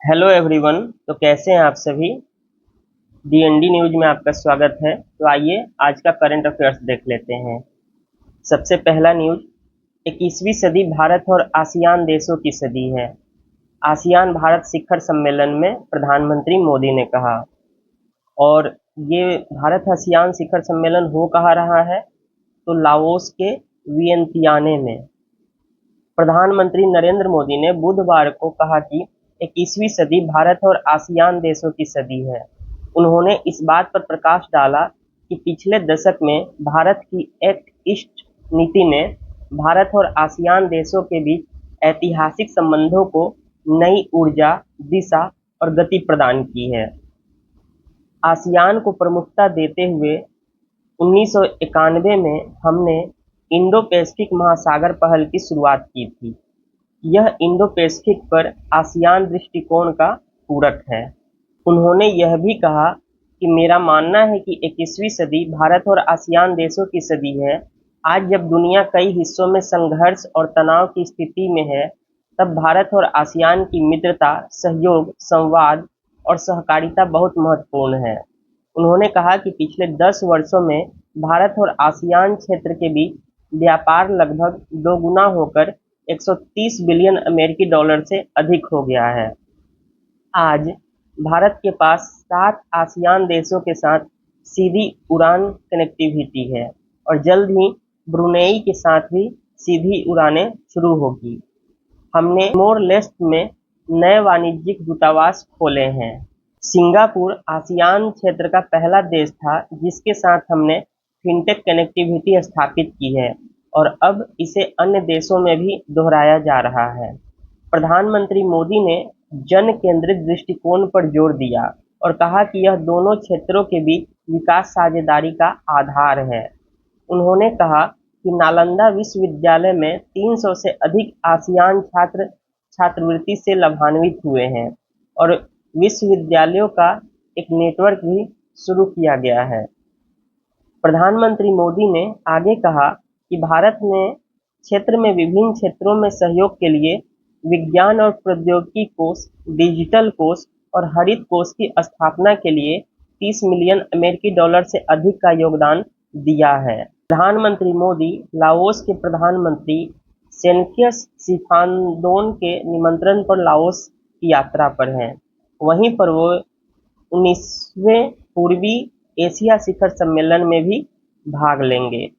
Hello everyone. तो कैसे हैं आप सभी। डीएनडी न्यूज में आपका स्वागत है। तो आइए आज का करंट अफेयर्स देख लेते हैं। सबसे पहला न्यूज, 21वीं सदी भारत और आसियान देशों की सदी है। आसियान भारत शिखर सम्मेलन में प्रधानमंत्री मोदी ने कहा। और ये भारत आसियान शिखर सम्मेलन हो कहाँ रहा है, तो लाओस के वियंतियाने में। प्रधानमंत्री नरेंद्र मोदी ने बुधवार को कहा कि 21वीं सदी भारत और आसियान देशों की सदी है। उन्होंने इस बात पर प्रकाश डाला कि पिछले दशक में भारत की एक्ट ईस्ट नीति ने भारत और आसियान देशों के बीच ऐतिहासिक संबंधों को नई ऊर्जा, दिशा और गति प्रदान की है। आसियान को प्रमुखता देते हुए 1991 में हमने इंडो पैसिफिक महासागर पहल की शुरुआत की थी। यह इंडो पैसिफिक पर आसियान दृष्टिकोण का पूरक है। उन्होंने यह भी कहा कि मेरा मानना है कि 21वीं सदी भारत और आसियान देशों की सदी है। आज जब दुनिया कई हिस्सों में संघर्ष और तनाव की स्थिति में है, तब भारत और आसियान की मित्रता, सहयोग, संवाद और सहकारिता बहुत महत्वपूर्ण है। उन्होंने कहा कि पिछले 10 वर्षों में भारत और आसियान क्षेत्र के बीच व्यापार लगभग दोगुना होकर 130 बिलियन अमेरिकी डॉलर से अधिक हो गया है। आज भारत के पास 7 आसियान देशों के साथ सीधी उड़ान कनेक्टिविटी है और जल्द ही ब्रुनेई के साथ भी सीधी उड़ानें शुरू होगी। हमने तिमोर लेस्टे में नए वाणिज्यिक दूतावास खोले हैं। सिंगापुर आसियान क्षेत्र का पहला देश था जिसके साथ हमने फिनटेक कनेक्टिविटी स्थापित की है और अब इसे अन्य देशों में भी दोहराया जा रहा है। प्रधानमंत्री मोदी ने जन केंद्रित दृष्टिकोण पर जोर दिया और कहा कि यह दोनों क्षेत्रों के बीच विकास साझेदारी का आधार है। उन्होंने कहा कि नालंदा विश्वविद्यालय में 300 से अधिक आसियान छात्र छात्रवृत्ति से लाभान्वित हुए हैं और विश्वविद्यालयों का एक नेटवर्क भी शुरू किया गया है। प्रधानमंत्री मोदी ने आगे कहा कि भारत ने क्षेत्र में विभिन्न क्षेत्रों में सहयोग के लिए विज्ञान और प्रौद्योगिकी कोष, डिजिटल कोष और हरित कोष की स्थापना के लिए 30 मिलियन अमेरिकी डॉलर से अधिक का योगदान दिया है। प्रधानमंत्री मोदी लाओस के प्रधानमंत्री सेनकेस सिफानदोन के निमंत्रण पर लाओस की यात्रा पर हैं। वहीं पर वो 19वें पूर्वी एशिया शिखर सम्मेलन में भी भाग लेंगे।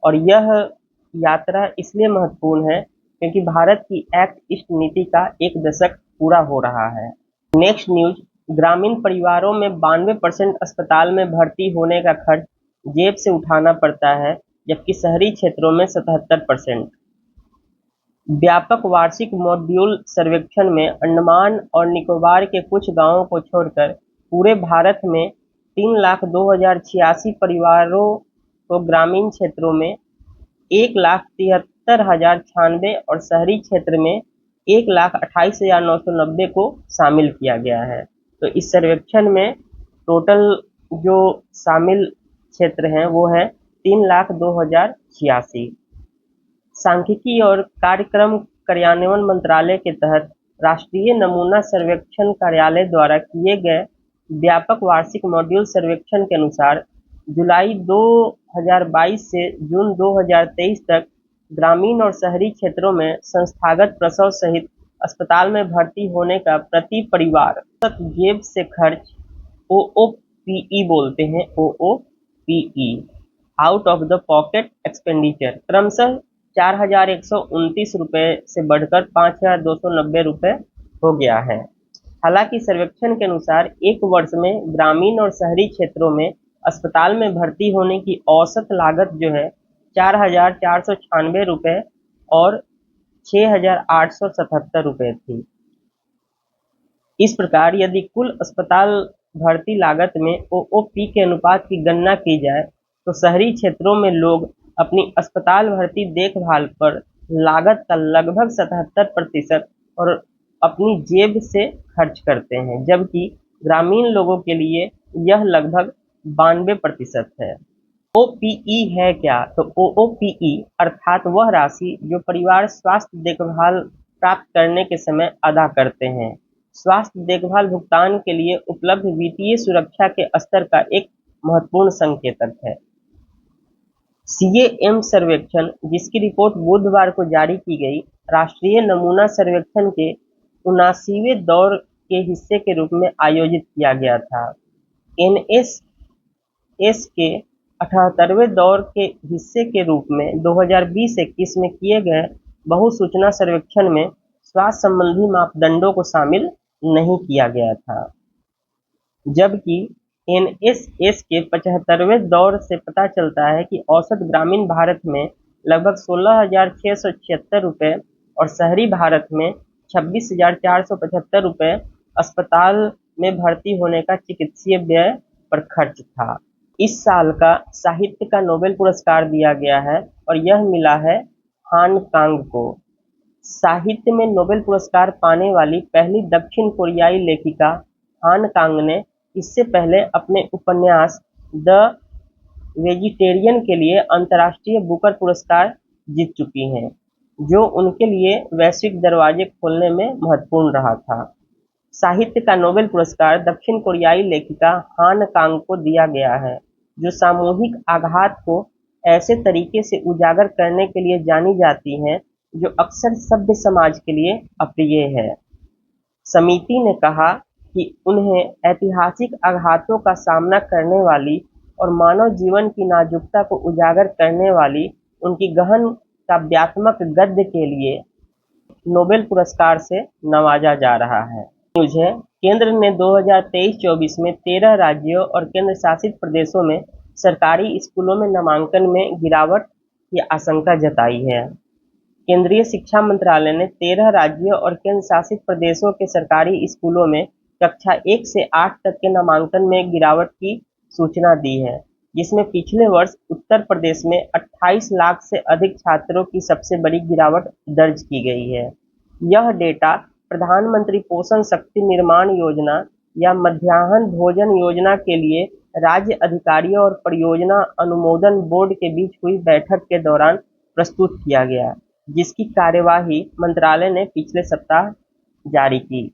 और यह यात्रा इसलिए महत्वपूर्ण है क्योंकि भारत की एक्ट ईस्ट नीति का 1 दशक पूरा हो रहा है। नेक्स्ट न्यूज, ग्रामीण परिवारों में 92% अस्पताल में भर्ती होने का खर्च जेब से उठाना पड़ता है, जबकि शहरी क्षेत्रों में 77%। व्यापक वार्षिक मॉड्यूल सर्वेक्षण में अंडमान और निकोबार के कुछ गांवों को छोड़कर पूरे भारत में 3,02,086 परिवारों को ग्रामीण क्षेत्रों में 1,73,096 और शहरी क्षेत्र में 1,28,990 को शामिल किया गया है। तो इस सर्वेक्षण में टोटल जो शामिल क्षेत्र हैं वो है 3,02,086। सांख्यिकी और कार्यक्रम कार्यान्वयन मंत्रालय के तहत राष्ट्रीय नमूना सर्वेक्षण कार्यालय द्वारा किए गए व्यापक वार्षिक मॉड्यूल सर्वेक्षण के अनुसार जुलाई 2022 से जून 2023 तक ग्रामीण और शहरी क्षेत्रों में संस्थागत प्रसव सहित अस्पताल में भर्ती होने का प्रति परिवार औसत जेब से खर्च OOPE बोलते हैं, OOPE out of the pocket expenditure क्रमशः 4,129 रुपये से बढ़कर 5,290 रुपये हो गया है। हालांकि सर्वेक्षण के अनुसार एक वर्ष में ग्रामीण और शहरी क्षेत्रों में अस्पताल में भर्ती होने की औसत लागत जो है 4,496 रुपये और 6,877 रुपये थी। इस प्रकार यदि कुल अस्पताल भर्ती लागत में OOP के अनुपात की गणना की जाए तो शहरी क्षेत्रों में लोग अपनी अस्पताल भर्ती देखभाल पर लागत का लगभग 77% और अपनी जेब से खर्च करते हैं, जबकि ग्रामीण लोगों के लिए यह लगभग 92% है। OPE है क्या? तो OOPE अर्थात वह राशि जो परिवार स्वास्थ्य देखभाल प्राप्त करने के समय अदा करते हैं। स्वास्थ्य देखभाल भुगतान के लिए उपलब्ध वित्तीय सुरक्षा के स्तर का एक महत्वपूर्ण संकेतक है। सीएएम सर्वेक्षण, जिसकी रिपोर्ट बुधवार को जारी की गई, राष्ट्रीय नमूना सर्वेक्षण के 79वें दौर के हिस्से के रूप में आयोजित किया गया था। एनएसएस के 78वें दौर के हिस्से के रूप में 2020-21 में किए गए बहुसूचना सर्वेक्षण में स्वास्थ्य संबंधी मापदंडों को शामिल नहीं किया गया था, जबकि एनएसएस के 75वें दौर से पता चलता है कि औसत ग्रामीण भारत में लगभग 16,676 रुपये और शहरी भारत में 26,475 रुपये अस्पताल में भर्ती होने का चिकित्सीय व्यय पर खर्च था। इस साल का साहित्य का नोबेल पुरस्कार दिया गया है और यह मिला है हान कांग को। साहित्य में नोबेल पुरस्कार पाने वाली पहली दक्षिण कोरियाई लेखिका हान कांग ने इससे पहले अपने उपन्यास द वेजिटेरियन के लिए अंतर्राष्ट्रीय बुकर पुरस्कार जीत चुकी हैं, जो उनके लिए वैश्विक दरवाजे खोलने में महत्वपूर्ण रहा था। साहित्य का नोबेल पुरस्कार दक्षिण कोरियाई लेखिका हान कांग को दिया गया है, जो सामूहिक आघात को ऐसे तरीके से उजागर करने के लिए जानी जाती हैं जो अक्सर सभ्य समाज के लिए अप्रिय है। समिति ने कहा कि उन्हें ऐतिहासिक आघातों का सामना करने वाली और मानव जीवन की नाजुकता को उजागर करने वाली उनकी गहन काव्यात्मक गद्य के लिए नोबेल पुरस्कार से नवाजा जा रहा है। न्यूज है, केंद्र ने 2023-24 में 13 राज्यों और केंद्र शासित प्रदेशों में सरकारी स्कूलों में नामांकन में गिरावट की आशंका जताई है। केंद्रीय शिक्षा मंत्रालय ने 13 राज्यों और केंद्र शासित प्रदेशों के सरकारी स्कूलों में कक्षा 1 से 8 तक के नामांकन में गिरावट की सूचना दी है, जिसमें पिछले वर्ष उत्तर प्रदेश में 28 लाख से अधिक छात्रों की सबसे बड़ी गिरावट दर्ज की गई है। यह डेटा प्रधानमंत्री पोषण शक्ति निर्माण योजना या मध्याह्न भोजन योजना के लिए राज्य अधिकारियों और परियोजना अनुमोदन बोर्ड के बीच हुई बैठक के दौरान प्रस्तुत किया गया, जिसकी कार्यवाही मंत्रालय ने पिछले सप्ताह जारी की।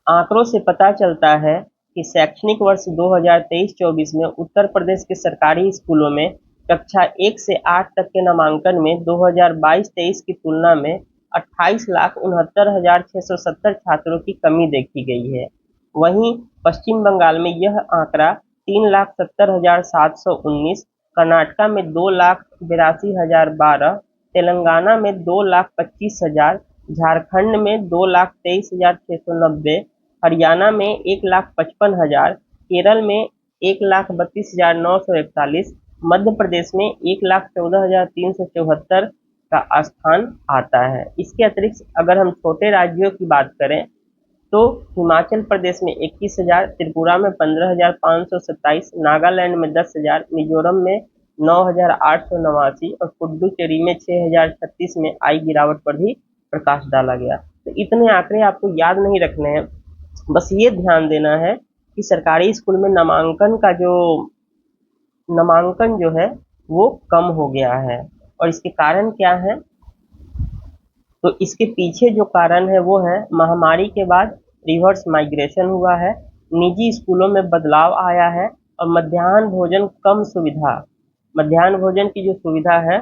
आंकड़ों से पता चलता है कि शैक्षणिक वर्ष 2023-24 में उत्तर प्रदेश के सरकारी स्कूलों में कक्षा 1 से 8 तक के नामांकन में 2022-23 की तुलना में 28,69,670 छात्रों की कमी देखी गई है। वहीं पश्चिम बंगाल में यह आंकड़ा 3,70,719, कर्नाटका में 2,82,012, तेलंगाना में 2,25,000, झारखंड में 2,23,690, हरियाणा में 1,55,000, केरल में 1,32,941, मध्य प्रदेश में 1,14,374 का स्थान आता है। इसके अतिरिक्त अगर हम छोटे राज्यों की बात करें तो हिमाचल प्रदेश में 21,000, त्रिपुरा में 15,527, नागालैंड में 10,000, मिजोरम में 9,889 और पुडुचेरी में 6,036 में आई गिरावट पर भी प्रकाश डाला गया। तो इतने आंकड़े आपको याद नहीं रखने हैं, बस ये ध्यान देना है कि सरकारी स्कूल में नामांकन जो है वो कम हो गया है। और इसके कारण क्या है? तो इसके पीछे जो कारण है वो है महामारी के बाद रिवर्स माइग्रेशन हुआ है, निजी स्कूलों में बदलाव आया है और मध्याह्न भोजन की जो सुविधा है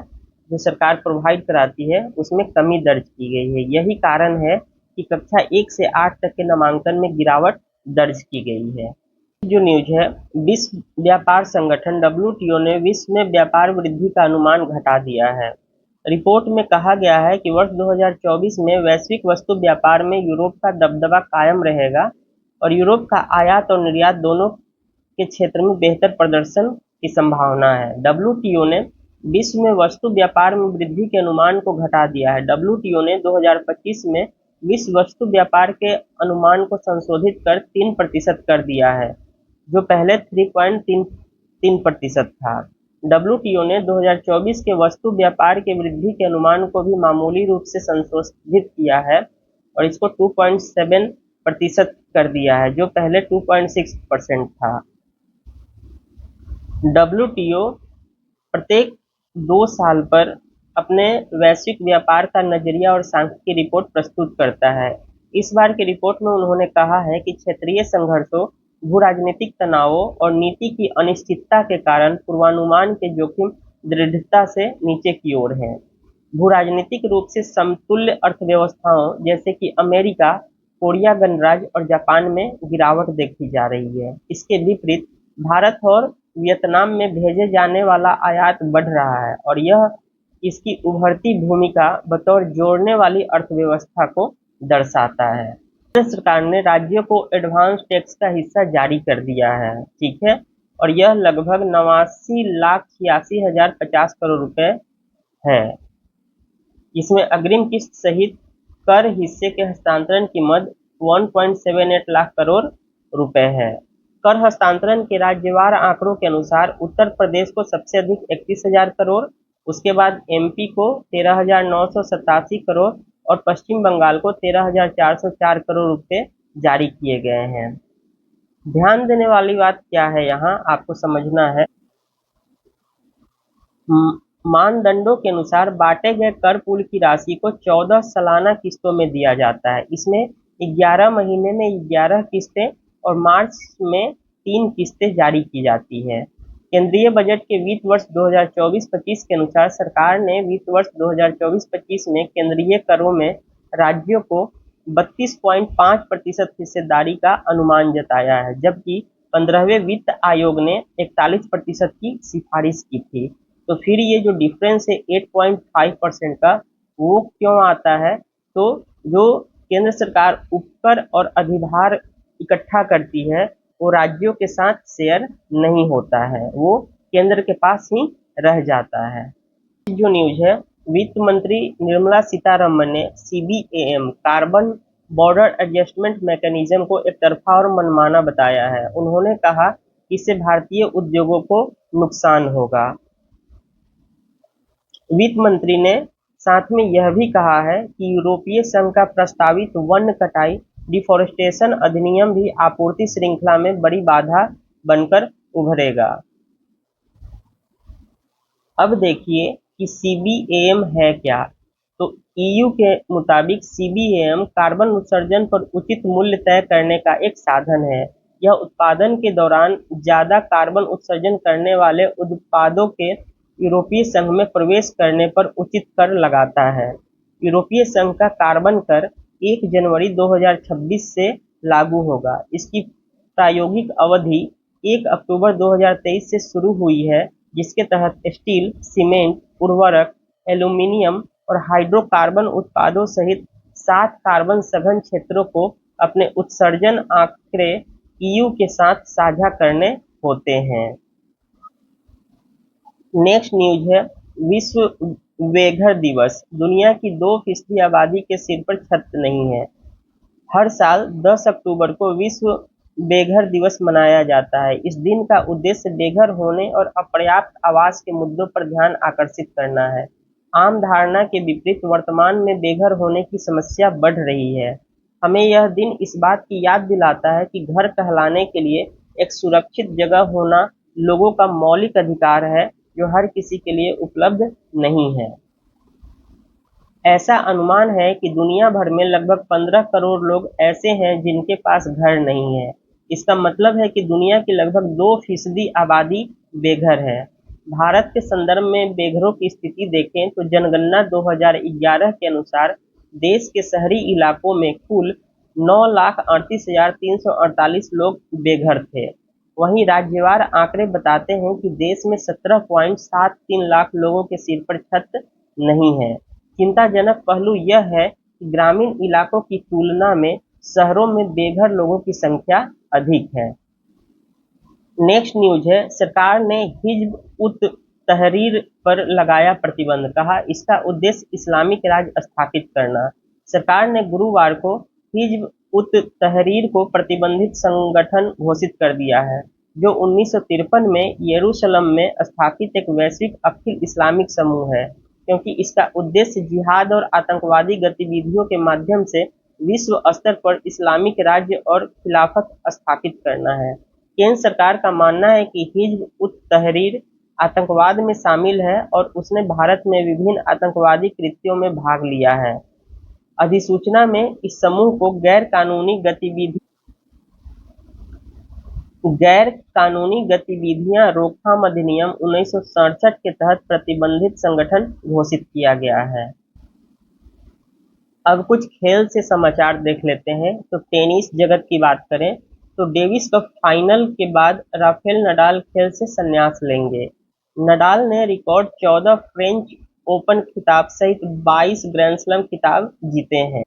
जो सरकार प्रोवाइड कराती है उसमें कमी दर्ज की गई है। यही कारण है कि कक्षा 1 से 8 तक के नामांकन में गिरावट दर्ज की गई है। जो न्यूज है, विश्व व्यापार संगठन WTO ने विश्व में व्यापार वृद्धि का अनुमान घटा दिया है। रिपोर्ट में कहा गया है कि वर्ष 2024 में वैश्विक वस्तु व्यापार में यूरोप का दबदबा कायम रहेगा और यूरोप का आयात और निर्यात दोनों के क्षेत्र में बेहतर प्रदर्शन की संभावना है। WTO ने विश्व में वस्तु व्यापार में वृद्धि के अनुमान को घटा दिया है। WTO ने 2025 में विश्व वस्तु व्यापार के अनुमान को संशोधित कर 3% कर दिया है, जो पहले 3.33% था। WTO ने 2024 के वस्तु व्यापार के वृद्धि के अनुमान को भी मामूली रूप से संशोधित किया है और इसको 2.7% कर दिया है, जो पहले 2.6% था। WTO प्रत्येक 2 साल पर अपने वैश्विक व्यापार का नजरिया और सांख्यिकी रिपोर्ट प्रस्तुत करता है। इस बार की रिपोर्ट में उन्होंने कहा है कि क्षेत्रीय संघर्षों, भू राजनीतिक तनावों और नीति की अनिश्चितता के कारण पूर्वानुमान के जोखिम दृढ़ता से नीचे की ओर हैं। भू राजनीतिक रूप से समतुल्य अर्थव्यवस्थाओं जैसे कि अमेरिका, कोरिया गणराज्य और जापान में गिरावट देखी जा रही है। इसके विपरीत भारत और वियतनाम में भेजे जाने वाला आयात बढ़ रहा है और यह इसकी उभरती भूमिका बतौर जोड़ने वाली अर्थव्यवस्था को दर्शाता है। केंद्र सरकार ने राज्यों को एडवांस टैक्स का हिस्सा जारी कर दिया है, ठीक है, और यह लगभग 89,86,050 करोड़ रुपए है। इसमें अग्रिम किस्त सहित कर हिस्से के हस्तांतरण की मद 1.78 लाख करोड़ रुपए है। कर हस्तांतरण के राज्यवार आंकड़ों के अनुसार उत्तर प्रदेश को सबसे अधिक 31,000 करोड़, उसके बाद एमपी को 13,987 करोड़ और पश्चिम बंगाल को 13,404 करोड़ रुपए जारी किए गए हैं। ध्यान देने वाली बात क्या है, यहाँ आपको समझना है, मानदंडों के अनुसार बांटे गए कर पूल की राशि को 14 सालाना किस्तों में दिया जाता है। इसमें 11 महीने में 11 किस्तें और मार्च में 3 किस्तें जारी की जाती है। केंद्रीय बजट के वित्त वर्ष 2024-25 के अनुसार सरकार ने वित्त वर्ष 2024-25 में केंद्रीय करों में राज्यों को 32.5% हिस्सेदारी का अनुमान जताया है, जबकि 15वें वित्त आयोग ने 41% की सिफारिश की थी। तो फिर ये जो डिफरेंस है 8.5% का, वो क्यों आता है? तो जो केंद्र सरकार उपकर और अधिभार इकट्ठा करती है वो राज्यों के साथ शेयर नहीं होता है, वो केंद्र के पास ही रह जाता है। जो न्यूज है, वित्त मंत्री निर्मला सीतारमण ने CBAM carbon border adjustment mechanism को एकतरफा और मनमाना बताया है। उन्होंने कहा कि इससे भारतीय उद्योगों को नुकसान होगा। वित्त मंत्री ने साथ में यह भी कहा है कि यूरोपीय संघ का प्रस्तावित वन्य कटाई डिफॉरेस्टेशन अधिनियम भी आपूर्ति श्रृंखला में बड़ी बाधा बनकर उभरेगा। अब देखिए कि CBAM है क्या। तो EU के मुताबिक CBAM कार्बन उत्सर्जन पर उचित मूल्य तय करने का एक साधन है। यह उत्पादन के दौरान ज्यादा कार्बन उत्सर्जन करने वाले उत्पादों के यूरोपीय संघ में प्रवेश करने पर उचित कर लगाता है। यूरोपीय संघ का कार्बन कर 1 जनवरी 2026 से लागू होगा। इसकी प्रायोगिक अवधि 1 अक्टूबर 2023 से शुरू हुई है, जिसके तहत स्टील, सीमेंट, उर्वरक, एल्यूमीनियम और हाइड्रोकार्बन उत्पादों सहित 7 कार्बन सघन क्षेत्रों को अपने उत्सर्जन आंकड़े EU के साथ साझा करने होते हैं। नेक्स्ट न्यूज है, विश्व बेघर दिवस। दुनिया की 2% आबादी के सिर पर छत नहीं है। हर साल 10 अक्टूबर को विश्व बेघर दिवस मनाया जाता है। इस दिन का उद्देश्य बेघर होने और अपर्याप्त आवास के मुद्दों पर ध्यान आकर्षित करना है। आम धारणा के विपरीत वर्तमान में बेघर होने की समस्या बढ़ रही है। हमें यह दिन इस बात की याद दिलाता है कि घर कहलाने के लिए एक सुरक्षित जगह होना लोगों का मौलिक अधिकार है, जो हर किसी के लिए उपलब्ध नहीं है। ऐसा अनुमान है कि दुनिया भर में लगभग 15 करोड़ लोग ऐसे हैं जिनके पास घर नहीं है। इसका मतलब है कि दुनिया की लगभग 2% आबादी बेघर है। भारत के संदर्भ में बेघरों की स्थिति देखें तो जनगणना 2011 के अनुसार देश के शहरी इलाकों में कुल 9,38,348 लोग बेघर थे। वहीं राज्यवार आंकड़े बताते हैं कि देश में 17.73 लाख लोगों के सिर पर छत नहीं है। चिंताजनक पहलू यह है कि ग्रामीण इलाकों की तुलना में शहरों में बेघर लोगों की संख्या अधिक है। नेक्स्ट न्यूज है, सरकार ने हिज्ब उत तहरीर पर लगाया प्रतिबंध, कहा इसका उद्देश्य इस्लामिक राज्य स्थापित करना। सरकार ने गुरुवार को हिज्ब उत तहरीर को प्रतिबंधित संगठन घोषित कर दिया है, जो 1953 में यरूशलेम में स्थापित एक वैश्विक अखिल इस्लामिक समूह है, क्योंकि इसका उद्देश्य जिहाद और आतंकवादी गतिविधियों के माध्यम से विश्व स्तर पर इस्लामिक राज्य और खिलाफत स्थापित करना है। केंद्र सरकार का मानना है कि हिज्ब उत तहरीर आतंकवाद में शामिल है और उसने भारत में विभिन्न आतंकवादी कृत्यों में भाग लिया है। अधिसूचना में इस समूह को गैर कानूनी गतिविधियां रोकथाम अधिनियम 1967 के तहत प्रतिबंधित संगठन घोषित किया गया है। अब कुछ खेल से समाचार देख लेते हैं। तो टेनिस जगत की बात करें तो डेविस कप फाइनल के बाद राफेल नडाल खेल से संन्यास लेंगे। नडाल ने रिकॉर्ड 14 फ्रेंच ओपन खिताब सहित 22 ग्रैंड स्लैम खिताब जीते हैं।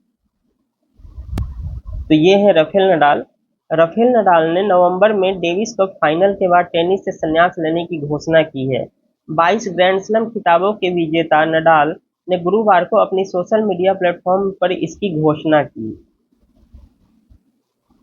तो ये है राफेल नडाल। राफेल नडाल ने नवंबर में डेविस कप फाइनल के बाद टेनिस से संन्यास लेने की घोषणा की है। 22 ग्रैंड स्लैम खिताबों के विजेता नडाल ने गुरुवार को अपनी सोशल मीडिया प्लेटफॉर्म पर इसकी घोषणा की।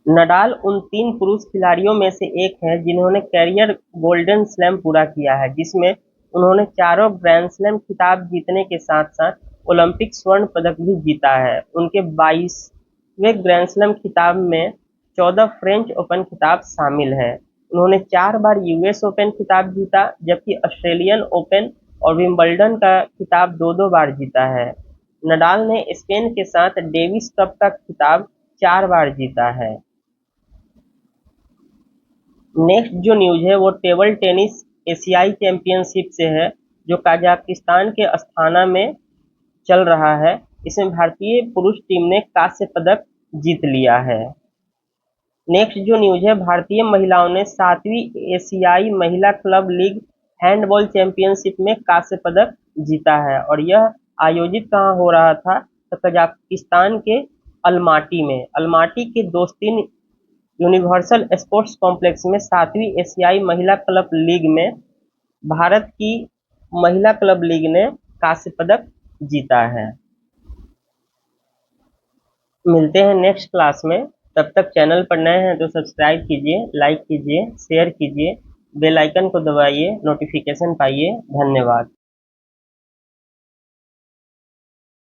नडाल उन 3 पुरुष खिलाड़ियों में से एक हैं जिन्होंने कैरियर गोल्डन स्लैम पूरा किया है, जिसमें उन्होंने चारों ग्रैंड स्लैम खिताब जीतने के साथ-साथ ओलंपिक स्वर्ण पदक भी जीता है। उनके 22वें ग्रैंड स्लैम खिताब में 14 फ्रेंच ओपन खिताब शामिल हैं। उन्होंने 4 बार यूएस ओपन खिताब जीता, जबकि ऑस्ट्रेलियन ओपन और विंबलडन का खिताब 2-2 बार जीता है। नडाल ने स्पेन के साथ डेविस कप का खिताब 4 बार जीता है। नेक्स्ट जो न्यूज है वो टेबल टेनिस एशियाई चैंपियनशिप से है, जो कजाकिस्तान के अस्थाना में चल रहा है। इसमें भारतीय पुरुष टीम ने कांस्य पदक जीत लिया है। नेक्स्ट जो न्यूज है, भारतीय महिलाओं ने 7वीं एशियाई महिला क्लब लीग हैंडबॉल चैंपियनशिप में कांस्य पदक जीता है, और यह आयोजित कहाँ हो रहा था? तो कजाकिस्तान के अलमाटी में। अलमाटी के दोस्तीन यूनिवर्सल स्पोर्ट्स कॉम्प्लेक्स में 7वीं एशियाई महिला क्लब लीग में भारत की महिला क्लब लीग ने कांस्य पदक जीता है। मिलते हैं नेक्स्ट क्लास में। तब तक चैनल पर नए हैं तो सब्सक्राइब कीजिए, लाइक कीजिए, शेयर कीजिए, बेल आइकन को दबाइए, नोटिफिकेशन पाइए। धन्यवाद।